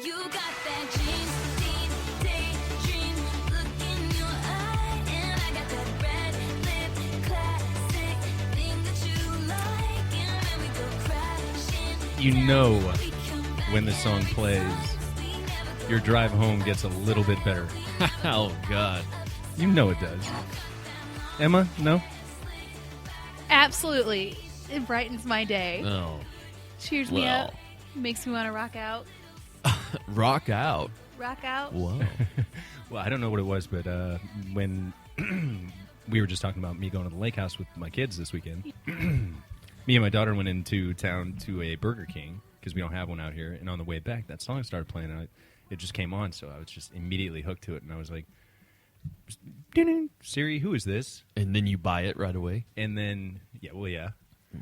You got that dream, daydream look in your eye, and I got that red lip classic thing that you like, and when we go crashing, You know when the song plays, your drive home gets a little bit better. Oh, God. You know it does. Emma, no? Absolutely. It brightens my day. Oh. Cheers me up. Makes me want to rock out. Rock out? Rock out. Whoa. Well, I don't know what it was, but when we were just talking about me going to the lake house with my kids this weekend, me and my daughter went into town to a Burger King because we don't have one out here. And on the way back, that song started playing, and it just came on, so I was just immediately hooked to it. And I was like, Siri, who is this? And then you buy it right away? And then, yeah.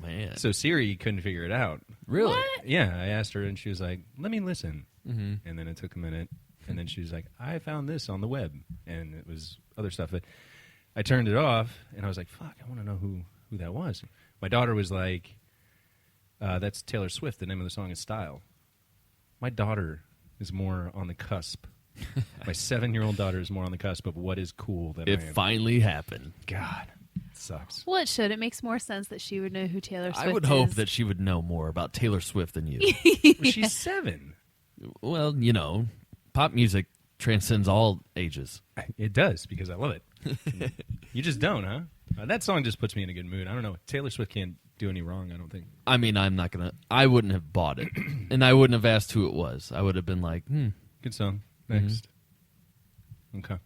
Man. So Siri couldn't figure it out. Really? What? Yeah, I asked her, and she was like, let me listen. Mm-hmm. And then it took a minute, and then she was like, I found this on the web. And it was other stuff. That I turned it off, and I was like, fuck, I want to know who that was. My daughter was like, that's Taylor Swift. The name of the song is Style. My daughter is more on the cusp. My 7-year-old daughter is more on the cusp of what is cool than It I am. finally happened. God, it sucks. Well, it should. It makes more sense that she would know who Taylor Swift is. I would hope that she would know more about Taylor Swift than you. Well, she's 7. Well, you know, pop music transcends all ages. It does, because I love it. You just don't, huh? That song just puts me in a good mood. I don't know. Taylor Swift can't do any wrong, I don't think. I mean, I wouldn't have bought it. And I wouldn't have asked who it was. I would have been like, Good song. Next. Okay.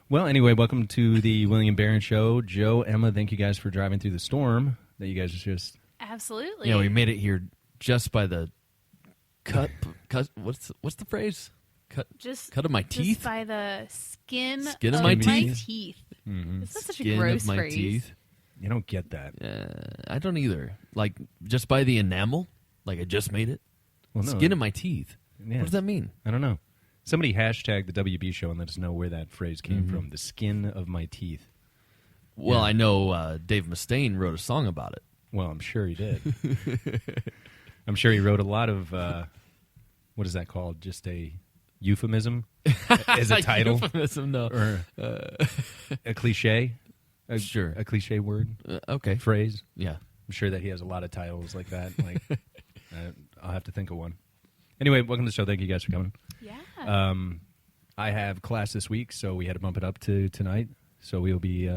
Well, anyway, welcome to the William Barron Show. Joe, Emma, thank you guys for driving through the storm that you guys just... Absolutely. Yeah, we made it here just by the cut. What's the phrase? Cut of my teeth. Just by the skin of my teeth. Mm-hmm. It's not such a Skin gross of my phrase. teeth. You don't get that. I don't either. Like, just by the enamel? Like, I just made it? Well, no. Skin of my teeth. Yeah. What does that mean? I don't know. Somebody hashtag the WB show and let us know where that phrase came from. The skin of my teeth. Well, Yeah. I know Dave Mustaine wrote a song about it. Well, I'm sure he did. I'm sure he wrote a lot of, what is that called? Just a euphemism as a title? Euphemism, no. Or a cliche? Sure. A cliche word? Okay. Phrase? Yeah. I'm sure that he has a lot of titles like that. Like, I'll have to think of one. Anyway, welcome to the show. Thank you guys for coming. Yeah. I have class this week, so we had to bump it up to tonight. So we'll be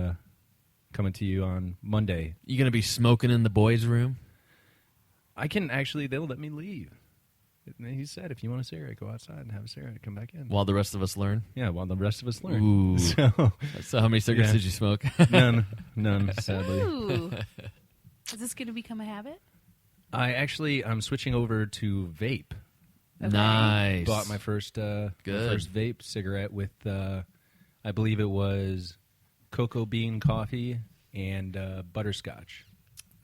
coming to you on Monday. You going to be smoking in the boys' room? I can actually, they'll let me leave. He said, if you want a cigarette, go outside and have a cigarette. Come back in. While the rest of us learn? Yeah, while the rest of us learn. Ooh. So how many cigarettes Yeah. did you smoke? None, sadly. Ooh. Is this going to become a habit? I'm switching over to vape. Okay. Nice. Bought my first vape cigarette with, I believe it was cocoa bean coffee and butterscotch.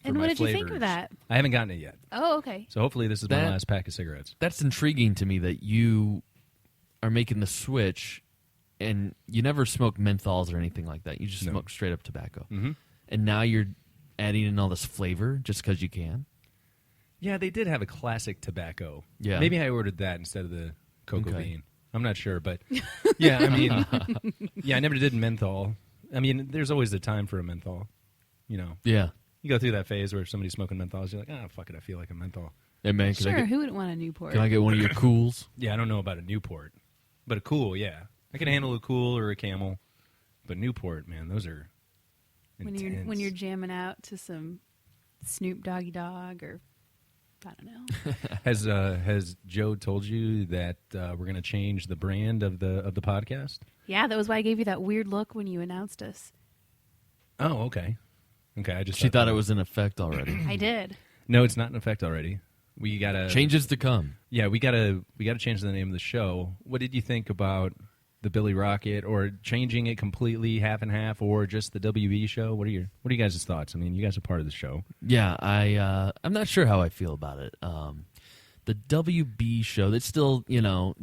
for And my what did you think flavors. of that? I haven't gotten it yet. Oh, okay. So hopefully this is my That- last pack of cigarettes. That's intriguing to me that you are making the switch and you never smoke menthols or anything like that. You just No. smoke straight up tobacco. Mm-hmm. And now you're adding in all this flavor just because you can? Yeah, they did have a classic tobacco. Yeah. Maybe I ordered that instead of the cocoa Okay. bean. I'm not sure, but yeah, I mean, yeah, I never did menthol. I mean, there's always the time for a menthol. You know, Yeah. you go through that phase where if somebody's smoking menthols, you're like, oh, fuck it, I feel like a menthol. Hey, man, Sure, who wouldn't want a Newport? can I get one of your cools? Yeah, I don't know about a Newport, but a Cool, yeah. I can handle a Cool or a Camel, but Newport, man, those are intense. when you're jamming out to some Snoop Doggy Dogg or I don't know. Has Joe told you that we're going to change the brand of the podcast? Yeah, that was why I gave you that weird look when you announced us. Oh, okay. Okay, I just She thought it was in effect already. I did. No, it's not in effect already. We gotta Changes to come. Yeah, we gotta change the name of the show. What did you think about the Billy Rocket, or changing it completely, half and half, or just the WB show? What are you guys' thoughts? I mean, you guys are part of the show. Yeah, I'm not sure how I feel about it. The WB show, that still,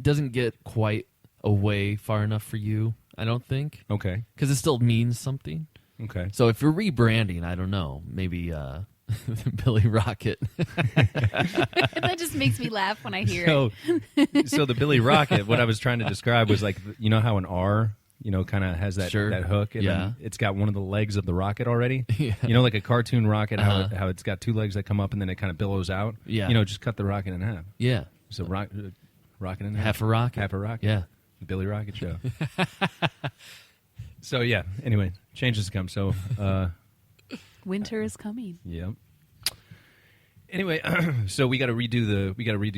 doesn't get quite away far enough for you, I don't think. Okay. Because it still means something. Okay. So if you're rebranding, I don't know, maybe Billy Rocket. That just makes me laugh when I hear it. So the Billy Rocket, what I was trying to describe was like, you know how an R, kind of has that Sure. that hook, and Yeah. then it's got one of the legs of the rocket already. Yeah. Like a cartoon rocket, Uh-huh. how it's got two legs that come up and then it kind of billows out. Yeah. Just cut the rocket in half. Yeah. So rocket in half. Half a rocket. Half a rocket. Yeah. The Billy Rocket Show. So yeah. Anyway, changes to come. So Winter is coming. yeah. Anyway, so we got to redo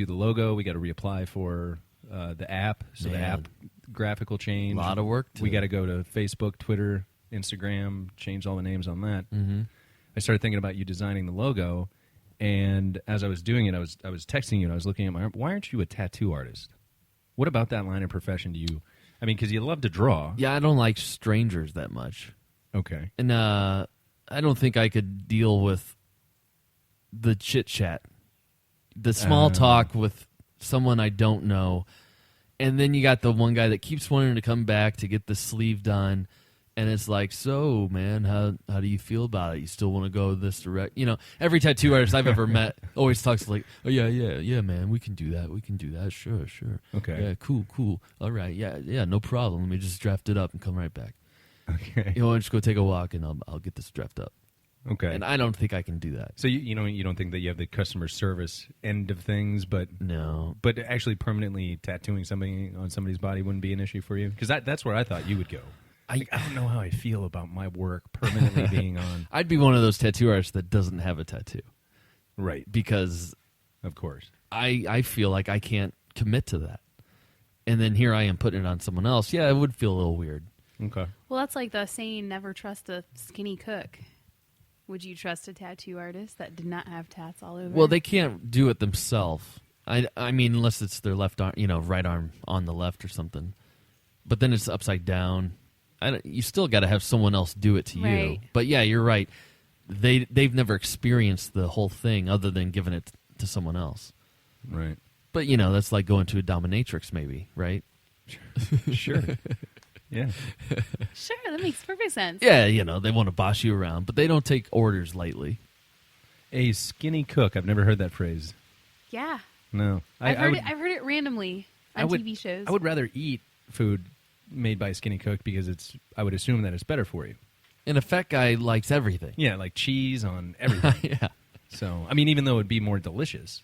the logo. We got to reapply for the app. So the Man. app graphic will change. A lot of work. We got to go to Facebook, Twitter, Instagram, change all the names on that. Mm-hmm. I started thinking about you designing the logo, and as I was doing it, I was texting you, and I was looking at why aren't you a tattoo artist? What about that line of profession do you? I mean, because you love to draw. Yeah, I don't like strangers that much. Okay. And I don't think I could deal with the chit chat, the small talk with someone I don't know. And then you got the one guy that keeps wanting to come back to get the sleeve done. And it's like, so, man, how do you feel about it? You still want to go this direct? Every tattoo artist I've ever met always talks like, oh, yeah, man, we can do that. Sure. Okay. Yeah, cool. All right, yeah, no problem. Let me just draft it up and come right back. Okay. I'll just go take a walk and I'll get this draft up. Okay. And I don't think I can do that. So you don't think that you have the customer service end of things, but No. but actually permanently tattooing somebody on somebody's body wouldn't be an issue for you? Because that's where I thought you would go. I don't know how I feel about my work permanently being on. I'd be one of those tattoo artists that doesn't have a tattoo Right. because Of course. I feel like I can't commit to that. And then here I am putting it on someone else. Yeah, it would feel a little weird. Okay. Well, that's like the saying, never trust a skinny cook. Would you trust a tattoo artist that did not have tats all over? Well, they can't do it themselves. I mean, unless it's their left arm, right arm on the left or something. But then it's upside down. You still got to have someone else do it to you. Right. But yeah, you're right. They've never experienced the whole thing other than giving it to someone else. Right. But that's like going to a dominatrix, maybe, right? Sure. Yeah. Sure, that makes perfect sense. Yeah, they want to boss you around, but they don't take orders lightly. A skinny cook. I've never heard that phrase. Yeah. No. I've heard it randomly on TV shows. I would rather eat food made by a skinny cook because I would assume that it's better for you. And a fat guy likes everything. Yeah, like cheese on everything. Yeah. So, I mean, even though it'd be more delicious.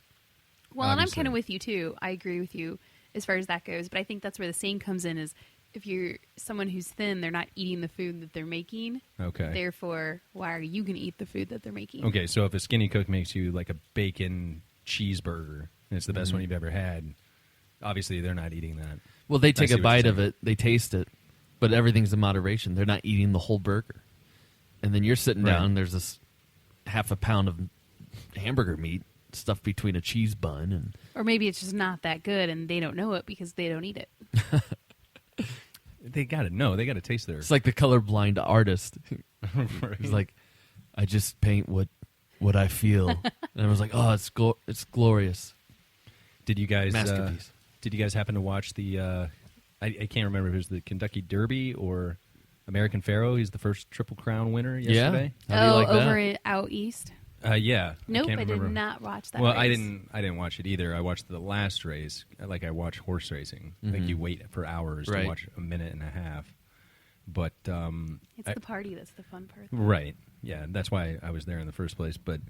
Well, and I'm obviously. kind of with you, too. I agree with you as far as that goes. But I think that's where the saying comes in is if you're someone who's thin, they're not eating the food that they're making. Okay. Therefore, why are you going to eat the food that they're making? Okay, so if a skinny cook makes you like a bacon cheeseburger and it's the best one you've ever had, obviously they're not eating that. Well, they take see a what bite you're of saying. it, they taste it, but everything's in moderation. They're not eating the whole burger. And then you're sitting Right. down, there's this half a pound of hamburger meat stuffed between a cheese bun. And Or maybe it's just not that good and they don't know it because they don't eat it. They got to know. They got to taste their. it's like the colorblind artist. Right. He's like, I just paint what I feel. And I was like, oh, it's glorious. Did you guys Masterpiece. Did you guys happen to watch the? I can't remember if it was the Kentucky Derby or American Pharaoh. He's the first Triple Crown winner yesterday. Yeah. How do you like that? Over out east? Yeah. Nope, can't I did remember. not watch that Well, race. I didn't watch it either. I watched the last race. Like I watch horse racing. Like Mhm. you wait for hours Right. to watch a minute and a half. But It's the party that's the fun part. right, yeah, that's why I was there in the first place. But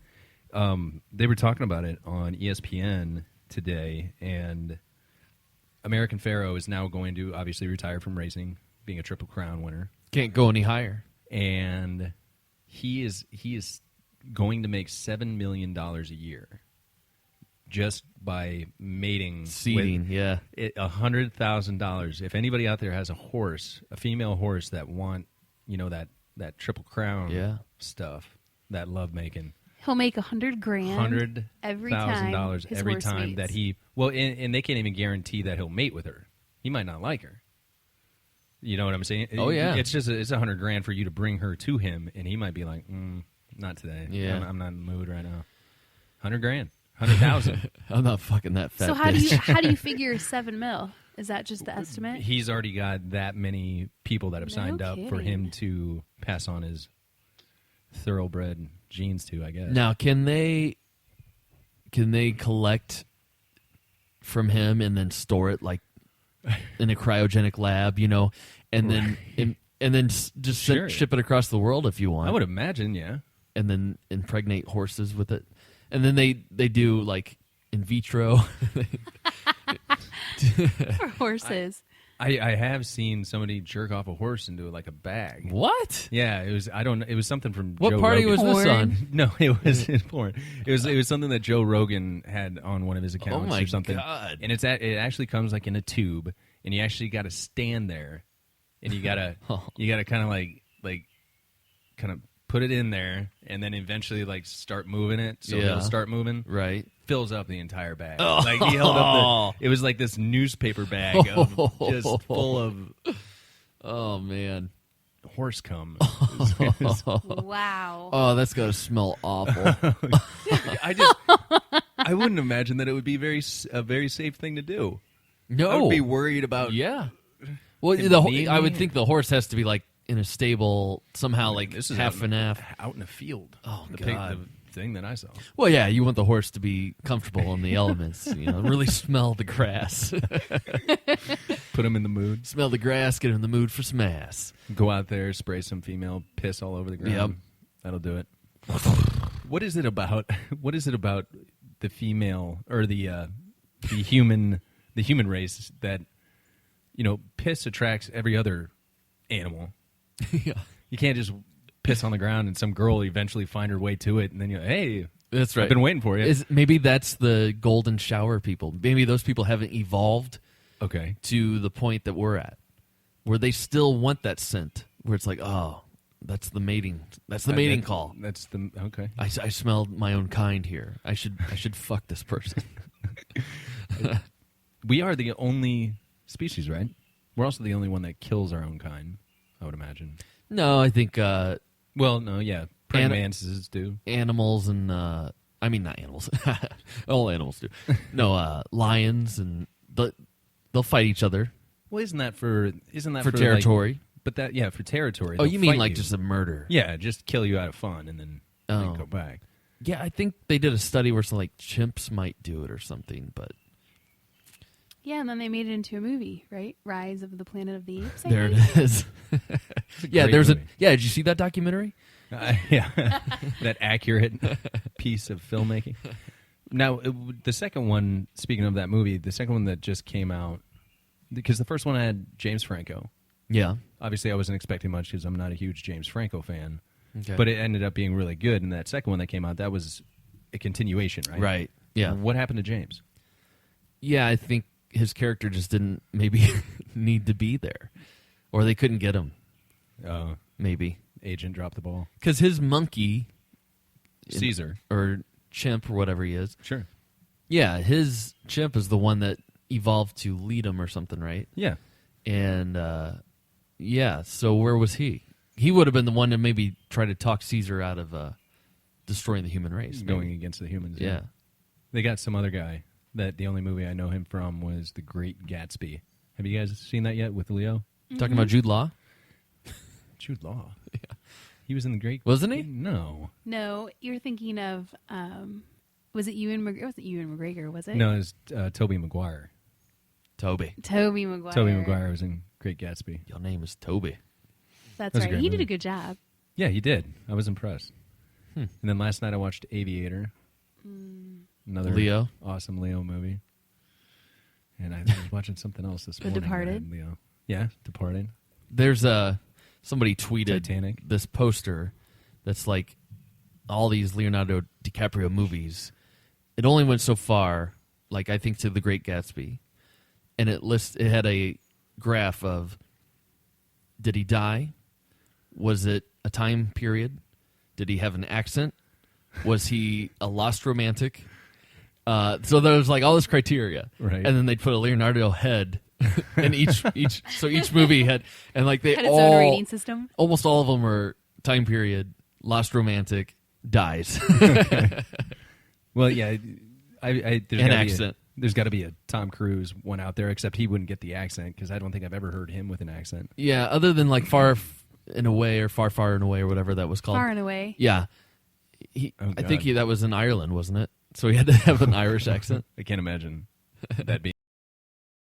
they were talking about it on ESPN today, and American Pharaoh is now going to obviously retire from racing, being a Triple Crown winner, Can't go any higher. and he is going to make $7 million a year just by mating Seeding, with yeah. $100,000. If anybody out there has a horse, a female horse that want that Triple Crown Yeah. stuff, that love making, He'll make $100,000 every time $100,000 his every horse time mates. that he and they can't even guarantee that he'll mate with her. He might not like her. You know what I'm saying? Oh, yeah. It's just it's $100,000 for you to bring her to him, and he might be like, not today. Yeah. I'm not in the mood right now. $100,000, 100,000. I'm not fucking that fat. So how bitch. do you figure $7 million? Is that just the estimate? He's already got that many people that have No signed up for him kidding. to pass on his thoroughbred genes to, I guess. Now, can they collect from him and then store it like in a cryogenic lab, and then just Sure. ship it across the world if you want? I would imagine, yeah. And then impregnate horses with it, and then they do like in vitro. For horses. I have seen somebody jerk off a horse into like a bag. What? Yeah, it was. I don't. It was something from What Joe party Rogan. was this Porn. on? No, it was in porn. It was something that Joe Rogan had on one of his accounts Oh my or something. God. And it actually comes like in a tube, and you actually got to stand there, and you gotta kind of like kind of put it in there, and then eventually like start moving it, so Yeah. it'll start moving. Right. Fills up the entire bag. Like he held up it was like this newspaper bag of just full of Oh man. horse cum. Wow. Oh, that's gotta smell awful. I wouldn't imagine that it would be a very safe thing to do. No. I would be worried about. Yeah. Well, Him being I would me? think the horse has to be like in a stable somehow, like This is half and half. out in a field. Oh, the God. the thing that I saw. Well, yeah, you want the horse to be comfortable in the elements. Really smell the grass, Put him in the mood. smell the grass, get in the mood for some ass. Go out there, spray some female piss all over the ground. Yep. That'll do it. What is it about? What is it about the female or the human race that piss attracts every other animal? Yeah, You can't just piss on the ground and some girl will eventually find her way to it, and then hey, that's right. I've been waiting for you. Maybe that's the golden shower people. Maybe those people haven't evolved Okay. to the point that we're at, where they still want that scent. Where it's like, oh, that's the mating. That's the mating call. That's the okay. I smelled my own kind here. I should fuck this person. We are the only species, right? We're also the only one that kills our own kind, I would imagine. No, I think Well, no, yeah. Praying mantises do. animals and I mean not animals. All animals do. No, lions and they'll fight each other Well, isn't that for territory. Like, but that for territory. Oh, they'll you mean fight like just a murder? Yeah, just kill you out of fun and then Oh. go back. Yeah, I think they did a study where some like chimps might do it or something, but Yeah, and then they made it into a movie, right? Rise of the Planet of the Apes. I there think. it is. Yeah, great there's movie. Did you see that documentary? Yeah, that accurate piece of filmmaking. Now, the second one, speaking of that movie, the second one that just came out, because the first one had James Franco. Yeah. Obviously, I wasn't expecting much because I'm not a huge James Franco fan. Okay. But it ended up being really good. And that second one that came out, that was a continuation, right? Right. Yeah. What happened to James? Yeah, I think his character just didn't maybe need to be there, or they couldn't get him. Maybe Agent dropped the ball. because his monkey, Caesar. or chimp or whatever he is. Sure. Yeah, his chimp is the one that evolved to lead him or something, right? Yeah. And yeah, so where was he? He would have been the one to maybe try to talk Caesar out of destroying the human race. Going maybe. against the humans. Yeah. They got some other guy that the only movie I know him from was The Great Gatsby. Have you guys seen that yet with Leo? Talking about Jude Law? Jude Law. Yeah. He was in The Great... Wasn't he? No. No, you're thinking of, was it Ewan McGregor? It wasn't Ewan McGregor, was it? No, it was Tobey Maguire. Toby. Toby Maguire. Tobey Maguire was in Great Gatsby. Your name is Toby. That's That's a right. great He did movie. a good job. Yeah, he did. I was impressed. And then last night I watched Aviator. Another Leo? awesome Leo movie. And I was watching something else this The morning. that Departed? had Leo. Yeah, Departed. There's somebody tweeted Titanic. this poster that's like all these Leonardo DiCaprio movies. It only went so far, like I think to The Great Gatsby, and it had a graph of did he die? Was it a time period? Did he have an accent? Was he a lost romantic? So there was like all this criteria, Right. And then they'd put a Leonardo head in each movie had, and like they Had its all own rating system. almost all of them were time period, lost romantic, dies, Well, yeah, there's an gotta accent. There's got to be a Tom Cruise one out there, except he wouldn't get the accent because I don't think I've ever heard him with an accent. Yeah, other than like and Away or Far, Far and Away or whatever that was called. Far and Away. Yeah. Oh, I think God. that was in Ireland, wasn't it? So he had to have an Irish accent. I can't imagine that being